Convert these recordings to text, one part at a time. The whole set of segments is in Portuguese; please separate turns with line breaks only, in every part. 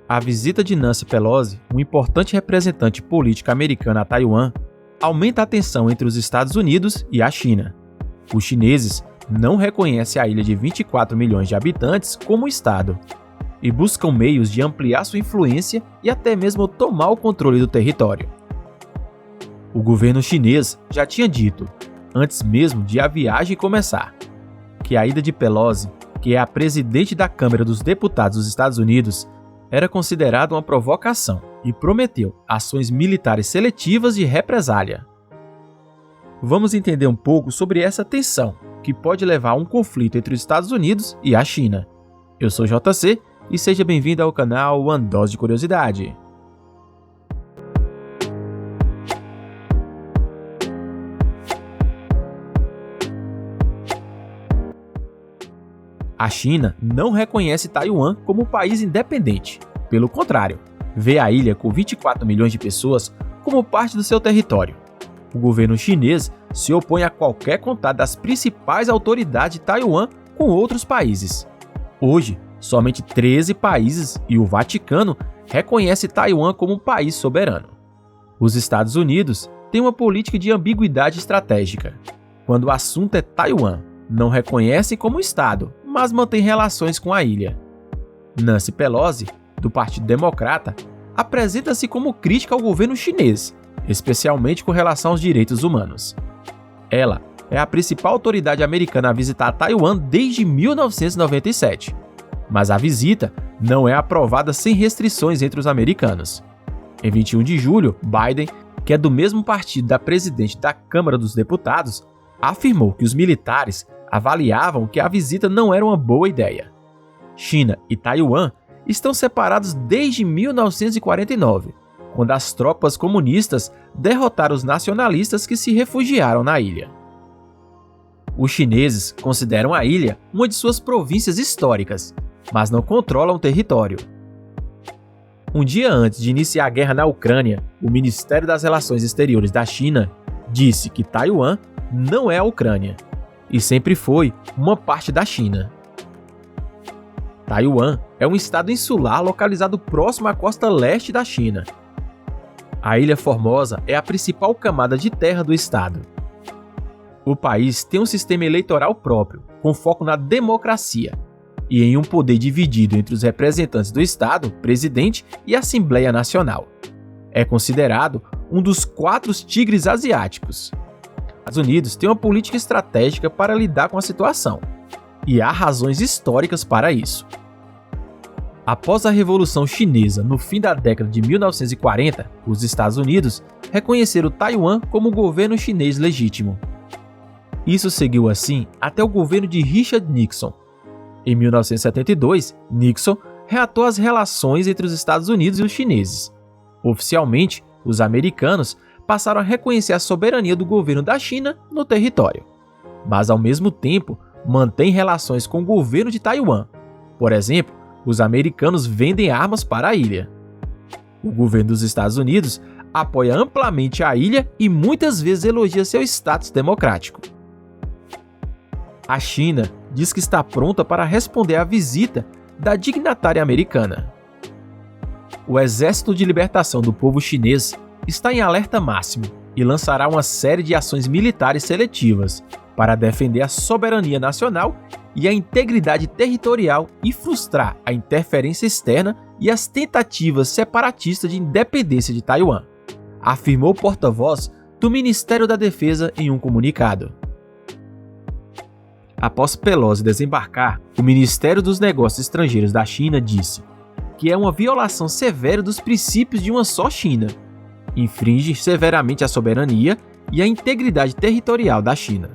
A visita de Nancy Pelosi, um importante representante político americano a Taiwan, aumenta a tensão entre os Estados Unidos e a China. Os chineses não reconhecem a ilha de 24 milhões de habitantes como Estado e buscam meios de ampliar sua influência e até mesmo tomar o controle do território. O governo chinês já tinha dito, antes mesmo de a viagem começar, que a ida de Pelosi, que é a presidente da Câmara dos Deputados dos Estados Unidos, era considerada uma provocação e prometeu ações militares seletivas de represália. Vamos entender um pouco sobre essa tensão, que pode levar a um conflito entre os Estados Unidos e a China. Eu sou JC e seja bem-vindo ao canal One Dose de Curiosidade. A China não reconhece Taiwan como país independente. Pelo contrário, vê a ilha com 24 milhões de pessoas como parte do seu território. O governo chinês se opõe a qualquer contato das principais autoridades de Taiwan com outros países. Hoje, somente 13 países e o Vaticano reconhecem Taiwan como um país soberano. Os Estados Unidos têm uma política de ambiguidade estratégica. Quando o assunto é Taiwan, não reconhecem como Estado, mas mantém relações com a ilha. Nancy Pelosi, do Partido Democrata, apresenta-se como crítica ao governo chinês, especialmente com relação aos direitos humanos. Ela é a principal autoridade americana a visitar Taiwan desde 1997, mas a visita não é aprovada sem restrições entre os americanos. Em 21 de julho, Biden, que é do mesmo partido da presidente da Câmara dos Deputados, afirmou que os militares avaliavam que a visita não era uma boa ideia. China e Taiwan estão separados desde 1949, quando as tropas comunistas derrotaram os nacionalistas que se refugiaram na ilha. Os chineses consideram a ilha uma de suas províncias históricas, mas não controlam o território. Um dia antes de iniciar a guerra na Ucrânia, o Ministério das Relações Exteriores da China disse que Taiwan não é a Ucrânia, e sempre foi uma parte da China. Taiwan é um estado insular localizado próximo à costa leste da China. A Ilha Formosa é a principal camada de terra do estado. O país tem um sistema eleitoral próprio, com foco na democracia, e em um poder dividido entre os representantes do estado, presidente e Assembleia Nacional. É considerado um dos 4 tigres asiáticos. Os Estados Unidos têm uma política estratégica para lidar com a situação, e há razões históricas para isso. Após a Revolução Chinesa no fim da década de 1940, os Estados Unidos reconheceram Taiwan como governo chinês legítimo. Isso seguiu assim até o governo de Richard Nixon. Em 1972, Nixon reatou as relações entre os Estados Unidos e os chineses. Oficialmente, os americanos passaram a reconhecer a soberania do governo da China no território, mas ao mesmo tempo mantém relações com o governo de Taiwan. Por exemplo, os americanos vendem armas para a ilha. O governo dos Estados Unidos apoia amplamente a ilha e muitas vezes elogia seu status democrático. A China diz que está pronta para responder à visita da dignatária americana. O Exército de Libertação do Povo Chinês está em alerta máximo e lançará uma série de ações militares seletivas para defender a soberania nacional e a integridade territorial e frustrar a interferência externa e as tentativas separatistas de independência de Taiwan, afirmou o porta-voz do Ministério da Defesa em um comunicado. Após Pelosi desembarcar, o Ministério dos Negócios Estrangeiros da China disse que é uma violação severa dos princípios de uma só China, infringe severamente a soberania e a integridade territorial da China,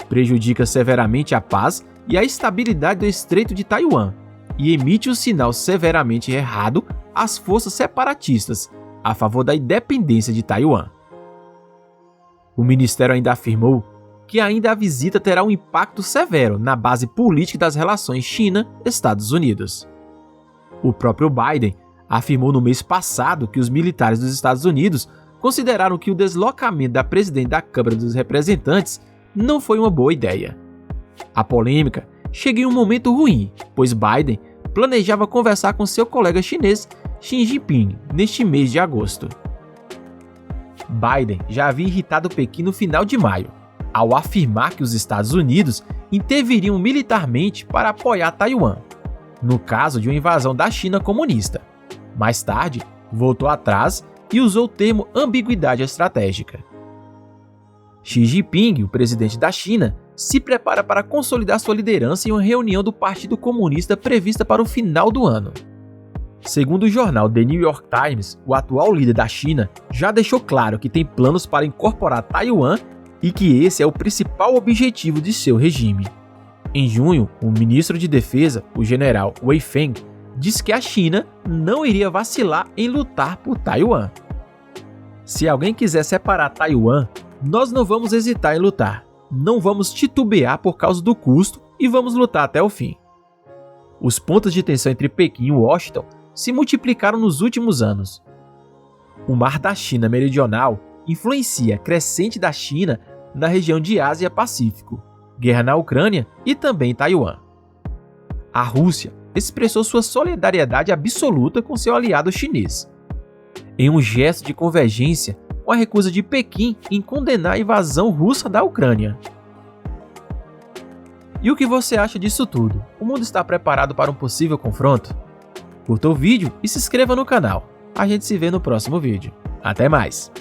prejudica severamente a paz e a estabilidade do Estreito de Taiwan e emite um sinal severamente errado às forças separatistas a favor da independência de Taiwan. O ministério ainda afirmou que ainda a visita terá um impacto severo na base política das relações China-Estados Unidos. O próprio Biden afirmou no mês passado que os militares dos Estados Unidos consideraram que o deslocamento da presidente da Câmara dos Representantes não foi uma boa ideia. A polêmica chega em um momento ruim, pois Biden planejava conversar com seu colega chinês Xi Jinping neste mês de agosto. Biden já havia irritado Pequim no final de maio, ao afirmar que os Estados Unidos interviriam militarmente para apoiar Taiwan, no caso de uma invasão da China comunista. Mais tarde, voltou atrás e usou o termo ambiguidade estratégica. Xi Jinping, o presidente da China, se prepara para consolidar sua liderança em uma reunião do Partido Comunista prevista para o final do ano. Segundo o jornal The New York Times, o atual líder da China já deixou claro que tem planos para incorporar Taiwan e que esse é o principal objetivo de seu regime. Em junho, o ministro de Defesa, o general Wei Feng, disse que a China não iria vacilar em lutar por Taiwan. Se alguém quiser separar Taiwan, nós não vamos hesitar em lutar. Não vamos titubear por causa do custo e vamos lutar até o fim. Os pontos de tensão entre Pequim e Washington se multiplicaram nos últimos anos. O Mar da China Meridional influencia a crescente da China na região de Ásia-Pacífico, guerra na Ucrânia e também Taiwan. A Rússia expressou sua solidariedade absoluta com seu aliado chinês, em um gesto de convergência com a recusa de Pequim em condenar a invasão russa da Ucrânia. E o que você acha disso tudo? O mundo está preparado para um possível confronto? Curta o vídeo e se inscreva no canal. A gente se vê no próximo vídeo. Até mais!